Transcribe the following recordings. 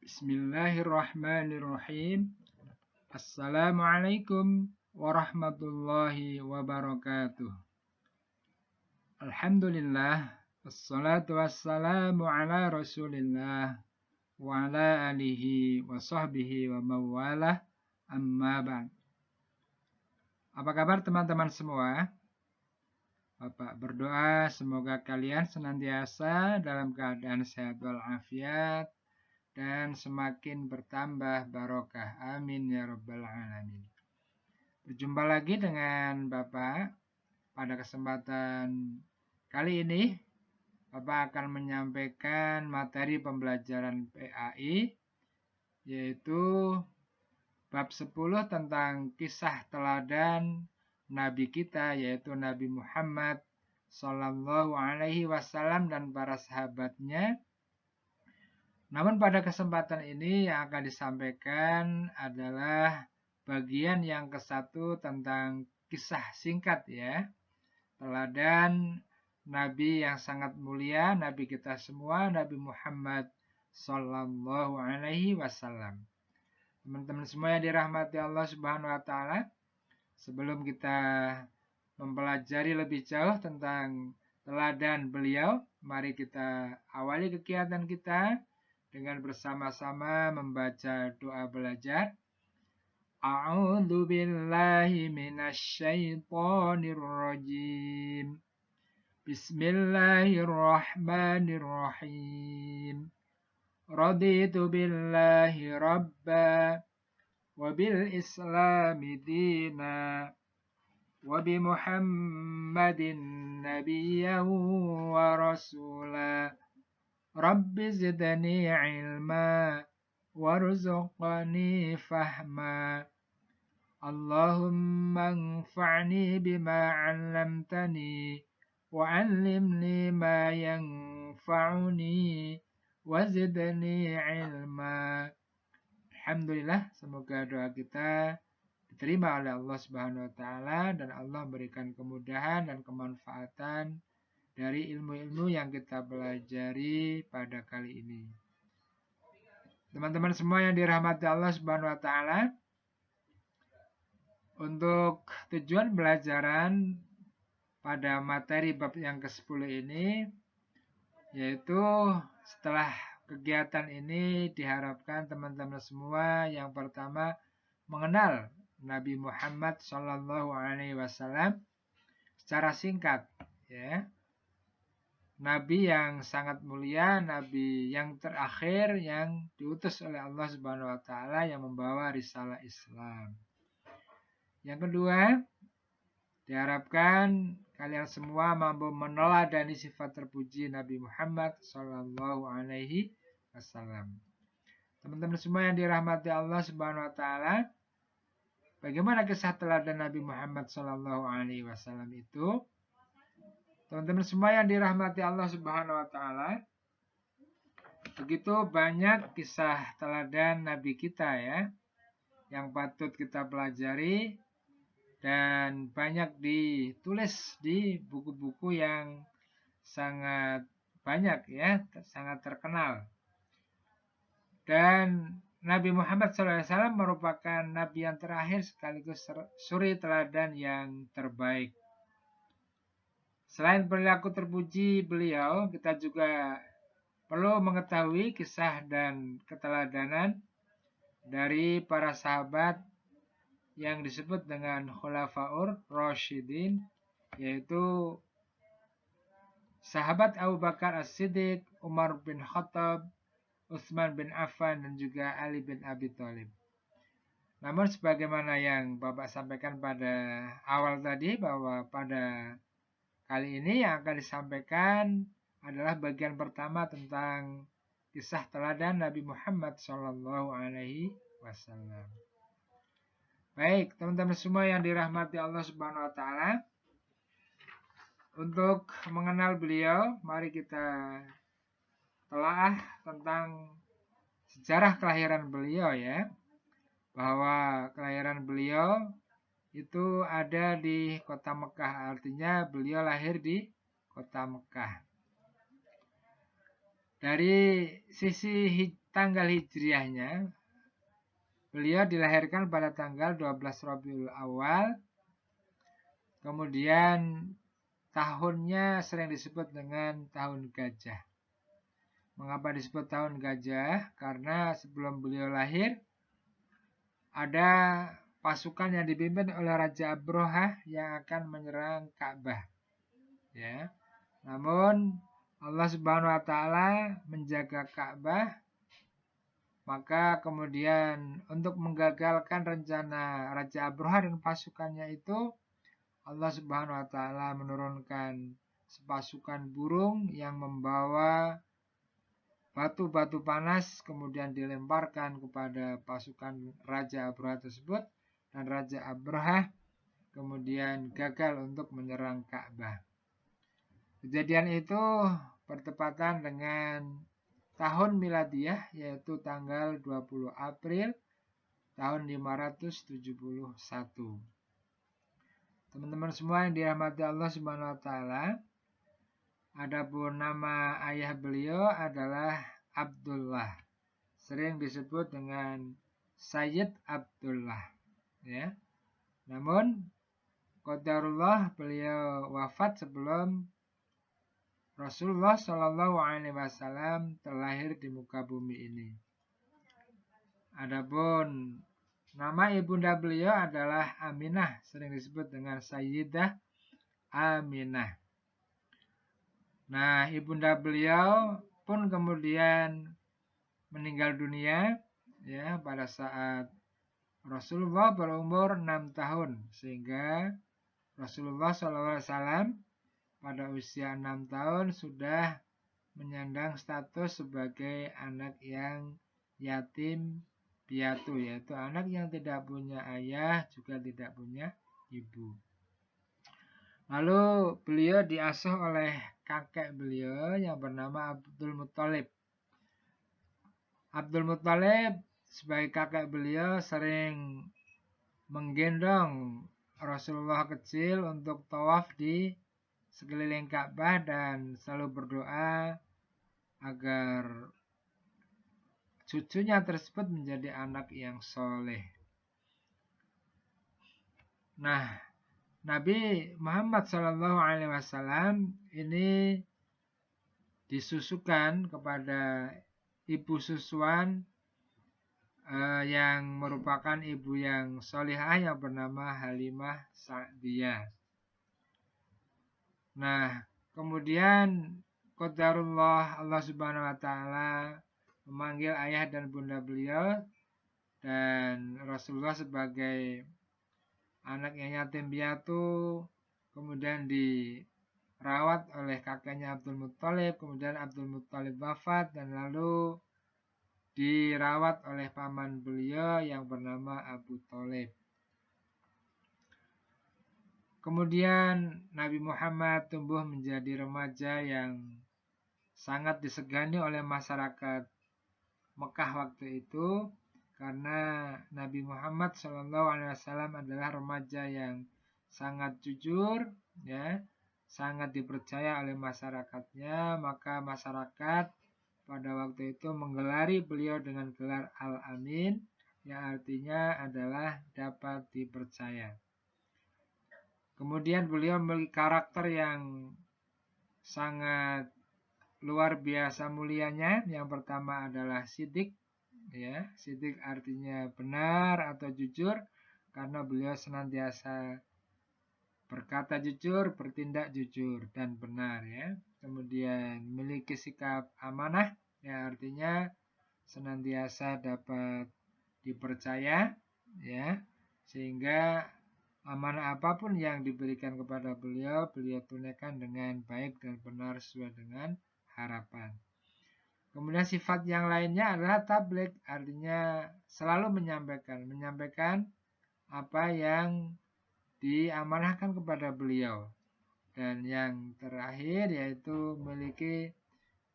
Bismillahirrahmanirrahim. Assalamualaikum warahmatullahi wabarakatuh. Alhamdulillah, wassalatu wassalamu ala rasulillah wa ala alihi wa sahbihi wa mawalah, amma ba'd. Apa kabar teman-teman semua? Bapak berdoa semoga kalian senantiasa dalam keadaan sehat walafiat dan semakin bertambah barokah. Amin ya rabbal alamin. Berjumpa lagi dengan Bapak. Pada kesempatan kali ini, Bapak akan menyampaikan materi pembelajaran PAI, yaitu bab 10 tentang kisah teladan Nabi kita, yaitu Nabi Muhammad Sallallahu Alaihi Wasallam dan para sahabatnya. Namun pada kesempatan ini yang akan disampaikan adalah bagian yang ke-1 tentang kisah singkat ya. Teladan Nabi yang sangat mulia, Nabi kita semua, Nabi Muhammad Sallallahu Alaihi Wasallam. Teman-teman semua yang dirahmati Allah Subhanahu Wa Taala, sebelum kita mempelajari lebih jauh tentang teladan beliau, mari kita awali kegiatan kita dengan bersama-sama membaca doa belajar. A'udzu billahi minasy syaithanir rajim. Bismillahirrahmanirrahim. Raditu billahi rabba wa bil islami dina wa bi Muhammadin nabiyyan wa rasula. Rabbi zidni ilma warzuqni fahma. Allahumma anfa'ni bima 'allamtani wa 'allimni ma yanfa'uni wa zidni ilma. Alhamdulillah, semoga doa kita diterima oleh Allah Subhanahu wa taala dan Allah memberikan kemudahan dan kemanfaatan dari ilmu-ilmu yang kita pelajari pada kali ini. Teman-teman semua yang dirahmati Allah Subhanahu wa taala, untuk tujuan pelajaran pada materi bab yang ke-10 ini, yaitu setelah kegiatan ini diharapkan teman-teman semua yang pertama mengenal Nabi Muhammad Sallallahu Alaihi Wasallam secara singkat ya. Nabi yang sangat mulia, Nabi yang terakhir yang diutus oleh Allah Subhanahu wa taala yang membawa risalah Islam. Yang kedua, diharapkan kalian semua mampu meneladani sifat terpuji Nabi Muhammad Sallallahu Alaihi Wasallam. Teman-teman semua yang dirahmati Allah Subhanahu wa taala, bagaimana kisah teladan Nabi Muhammad Sallallahu Alaihi Wasallam itu? Teman-teman semua yang dirahmati Allah Subhanahu wa taala, begitu banyak kisah teladan Nabi kita ya, yang patut kita pelajari dan banyak ditulis di buku-buku yang sangat banyak ya, sangat terkenal. Dan Nabi Muhammad SAW merupakan Nabi yang terakhir sekaligus suri teladan yang terbaik. Selain perilaku terpuji beliau, kita juga perlu mengetahui kisah dan keteladanan dari para sahabat yang disebut dengan Khulafaur Rasyidin, yaitu sahabat Abu Bakar As-Siddiq, Umar bin Khattab, Utsman bin Affan, dan juga Ali bin Abi Thalib. Namun sebagaimana yang Bapak sampaikan pada awal tadi, bahwa pada kali ini yang akan disampaikan adalah bagian pertama tentang kisah teladan Nabi Muhammad Sallallahu Alaihi Wasallam. Baik, teman-teman semua yang dirahmati Allah Subhanahu wa taala, untuk mengenal beliau, mari kita telaah tentang sejarah kelahiran beliau ya. Bahwa kelahiran beliau itu ada di kota Mekah, artinya beliau lahir di kota Mekah. Dari sisi tanggal hijriahnya, beliau dilahirkan pada tanggal 12 Rabiul Awal. Kemudian tahunnya sering disebut dengan tahun gajah. Mengapa disebut tahun gajah? Karena sebelum beliau lahir, ada pasukan yang dipimpin oleh Raja Abrahah yang akan menyerang Ka'bah. Ya. Namun Allah Subhanahu wa taala menjaga Ka'bah, maka kemudian untuk menggagalkan rencana Raja Abrahah dan pasukannya itu, Allah Subhanahu wa taala menurunkan sepasukan burung yang membawa batu-batu panas, kemudian dilemparkan kepada pasukan Raja Abrahah tersebut, dan Raja Abrahah kemudian gagal untuk menyerang Ka'bah. Kejadian itu bertepatan dengan tahun miladiah, yaitu tanggal 20 April tahun 571. Teman-teman semua yang dirahmati Allah Subhanahu wa taala, adapun nama ayah beliau adalah Abdullah. Sering disebut dengan Sayyid Abdullah, ya. Namun qadarullah beliau wafat sebelum Rasulullah Shallallahu alaihi wasallam terlahir di muka bumi ini. Adapun nama ibunda beliau adalah Aminah, sering disebut dengan Sayyidah Aminah. Nah, ibunda beliau pun kemudian meninggal dunia, ya, pada saat Rasulullah berumur 6 tahun, sehingga Rasulullah SAW pada usia 6 tahun sudah menyandang status sebagai anak yang yatim piatu, yaitu anak yang tidak punya ayah juga tidak punya ibu. Lalu beliau diasuh oleh kakek beliau yang bernama Abdul Muthalib. Abdul Muthalib sebagai kakek beliau sering menggendong Rasulullah kecil untuk tawaf di sekeliling Ka'bah dan selalu berdoa agar cucunya tersebut menjadi anak yang soleh. Nah, Nabi Muhammad SAW ini disusukan kepada ibu susuan yang merupakan ibu yang solihah yang bernama Halimah Sa'diyah. Nah, kemudian qadarullah Allah Subhanahu wa taala memanggil ayah dan bunda beliau, dan Rasulullah sebagai anak yang yatim piatu kemudian dirawat oleh kakeknya Abdul Muthalib, kemudian Abdul Muthalib wafat dan lalu dirawat oleh paman beliau yang bernama Abu Thalib. Kemudian Nabi Muhammad tumbuh menjadi remaja yang sangat disegani oleh masyarakat Mekah waktu itu, karena Nabi Muhammad SAW adalah remaja yang sangat jujur, ya, sangat dipercaya oleh masyarakatnya. Maka masyarakat pada waktu itu menggelari beliau dengan gelar Al-Amin, yang artinya adalah dapat dipercaya. Kemudian beliau memiliki karakter yang sangat luar biasa mulianya. Yang pertama adalah sidik, ya, sidik artinya benar atau jujur, karena beliau senantiasa berkata jujur, bertindak jujur dan benar, ya. Kemudian memiliki sikap amanah, ya, artinya senantiasa dapat dipercaya, ya, sehingga amanah apapun yang diberikan kepada beliau, beliau tunaikan dengan baik dan benar sesuai dengan harapan. Kemudian sifat yang lainnya adalah tabligh, artinya selalu menyampaikan apa yang diamanahkan kepada beliau. Dan yang terakhir yaitu memiliki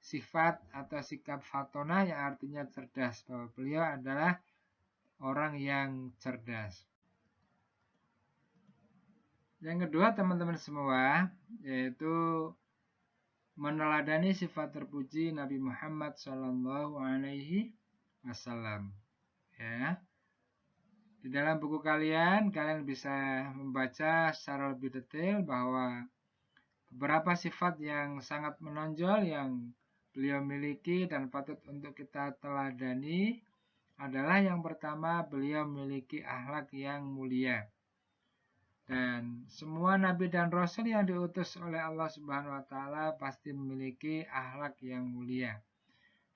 sifat atau sikap fatonah yang artinya cerdas, bahwa beliau adalah orang yang cerdas. Yang kedua, teman-teman semua, yaitu meneladani sifat terpuji Nabi Muhammad SAW wasallam. Ya. Di dalam buku kalian bisa membaca secara lebih detail bahwa beberapa sifat yang sangat menonjol yang beliau miliki dan patut untuk kita teladani adalah yang pertama, beliau memiliki akhlak yang mulia. Dan semua nabi dan rasul yang diutus oleh Allah Subhanahu wa taala pasti memiliki akhlak yang mulia.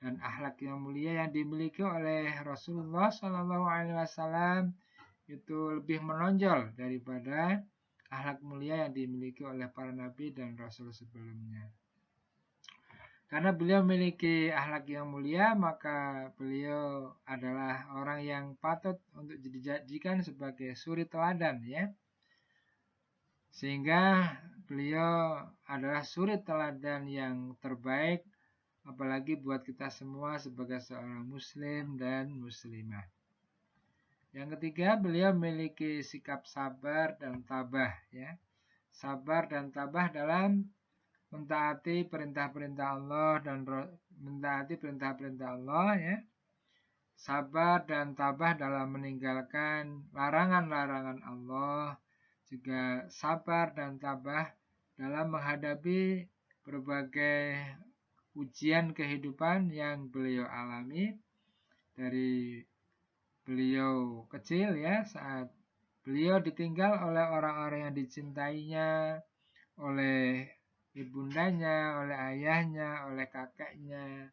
Dan akhlak yang mulia yang dimiliki oleh Rasulullah Shallallahu alaihi wasallam itu lebih menonjol daripada akhlak mulia yang dimiliki oleh para nabi dan rasul sebelumnya. Karena beliau memiliki akhlak yang mulia, maka beliau adalah orang yang patut untuk dijadikan sebagai suri teladan, ya. Sehingga beliau adalah suri teladan yang terbaik, apalagi buat kita semua sebagai seorang muslim dan muslimah. Yang ketiga, beliau memiliki sikap sabar dan tabah, ya. Sabar dan tabah dalam mentaati perintah-perintah Allah dan mentaati perintah-perintah Allah, ya. Sabar dan tabah dalam meninggalkan larangan-larangan Allah, juga sabar dan tabah dalam menghadapi berbagai ujian kehidupan yang beliau alami dari beliau kecil, ya, saat beliau ditinggal oleh orang-orang yang dicintainya, oleh ibundanya, oleh ayahnya, oleh kakeknya,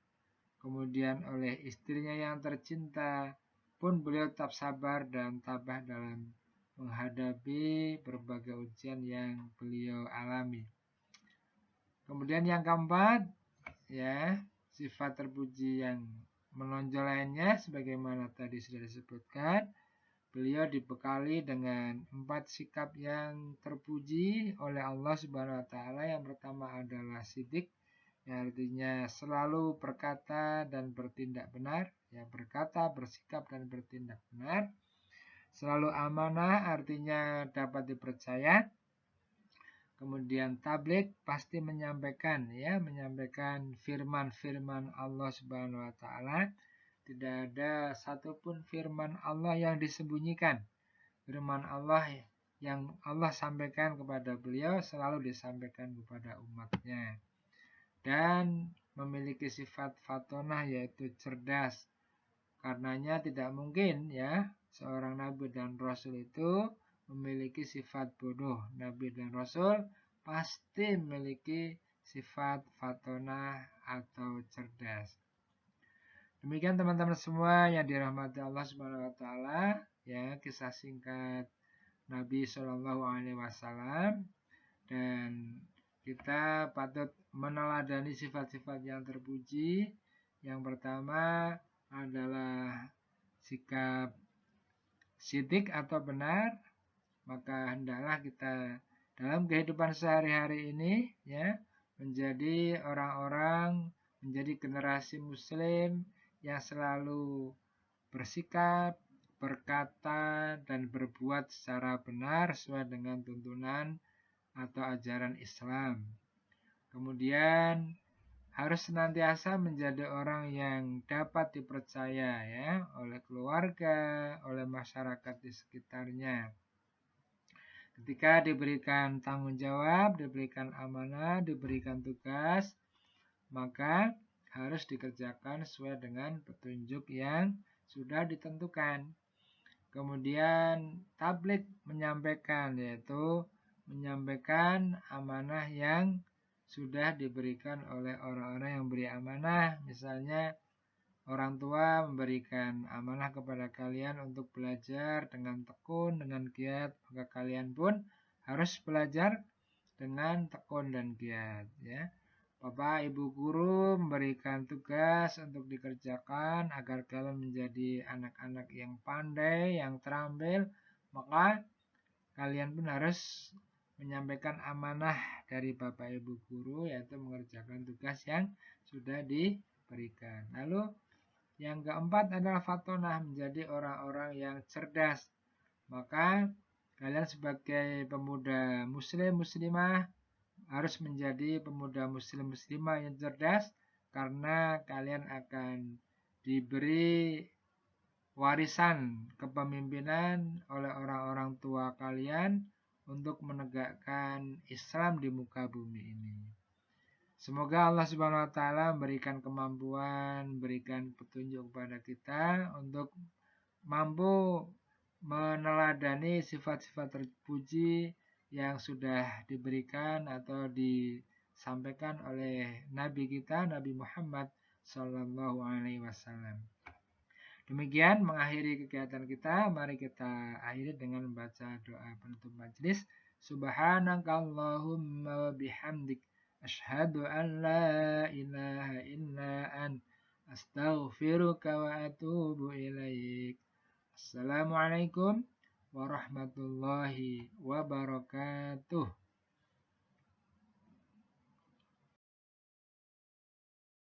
kemudian oleh istrinya yang tercinta, pun beliau tetap sabar dan tabah dalam menghadapi berbagai ujian yang beliau alami. Kemudian yang keempat, ya, sifat terpuji yang menonjol lainnya sebagaimana tadi sudah disebutkan, beliau dibekali dengan 4 sikap yang terpuji oleh Allah Subhanahu wa taala. Yang pertama adalah sidik, yang artinya selalu berkata dan bertindak benar, ya, berkata, bersikap dan bertindak benar. Selalu amanah, artinya dapat dipercaya. Kemudian tabligh, pasti menyampaikan, ya, menyampaikan firman-firman Allah Subhanahu wa taala. Tidak ada satupun firman Allah yang disembunyikan. Firman Allah yang Allah sampaikan kepada beliau selalu disampaikan kepada umatnya. Dan memiliki sifat fatonah, yaitu cerdas. Karenanya tidak mungkin, ya, seorang nabi dan rasul itu memiliki sifat bodoh. Nabi dan rasul pasti memiliki sifat fatonah atau cerdas. Demikian teman-teman semua yang dirahmati Allah Subhanahu wa taala, ya, kisah singkat Nabi Shallallahu alaihi wasallam, dan kita patut meneladani sifat-sifat yang terpuji. Yang pertama adalah sikap sidik atau benar, maka hendaklah kita dalam kehidupan sehari-hari ini, ya, menjadi orang-orang, menjadi generasi muslim yang selalu bersikap, berkata, dan berbuat secara benar sesuai dengan tuntunan atau ajaran Islam. Kemudian harus senantiasa menjadi orang yang dapat dipercaya, ya, oleh keluarga, oleh masyarakat di sekitarnya. Ketika diberikan tanggung jawab, diberikan amanah, diberikan tugas, maka harus dikerjakan sesuai dengan petunjuk yang sudah ditentukan. Kemudian tabligh, menyampaikan, yaitu menyampaikan amanah yang sudah diberikan oleh orang-orang yang beri amanah. Misalnya orang tua memberikan amanah kepada kalian untuk belajar dengan tekun, dengan giat, maka kalian pun harus belajar dengan tekun dan giat, ya. Bapak Ibu guru memberikan tugas untuk dikerjakan agar kalian menjadi anak-anak yang pandai, yang terampil, maka kalian pun harus menyampaikan amanah dari Bapak Ibu guru, yaitu mengerjakan tugas yang sudah diberikan. Lalu yang keempat adalah fatonah, menjadi orang-orang yang cerdas. Maka kalian sebagai pemuda muslim muslimah harus menjadi pemuda muslim muslimah yang cerdas, karena kalian akan diberi warisan kepemimpinan oleh orang-orang tua kalian untuk menegakkan Islam di muka bumi ini. Semoga Allah Subhanahu wa taala memberikan kemampuan, berikan petunjuk kepada kita untuk mampu meneladani sifat-sifat terpuji yang sudah diberikan atau disampaikan oleh Nabi kita, Nabi Muhammad Sallallahu Alaihi Wasallam. Demikian mengakhiri kegiatan kita. Mari kita akhiri dengan membaca doa penutup majelis. Subhanakallahumma wa bihamdik asyhadu an la ilaha illa ant astaghfiruka wa atubu ilaik. Assalamualaikum warahmatullahi wabarakatuh.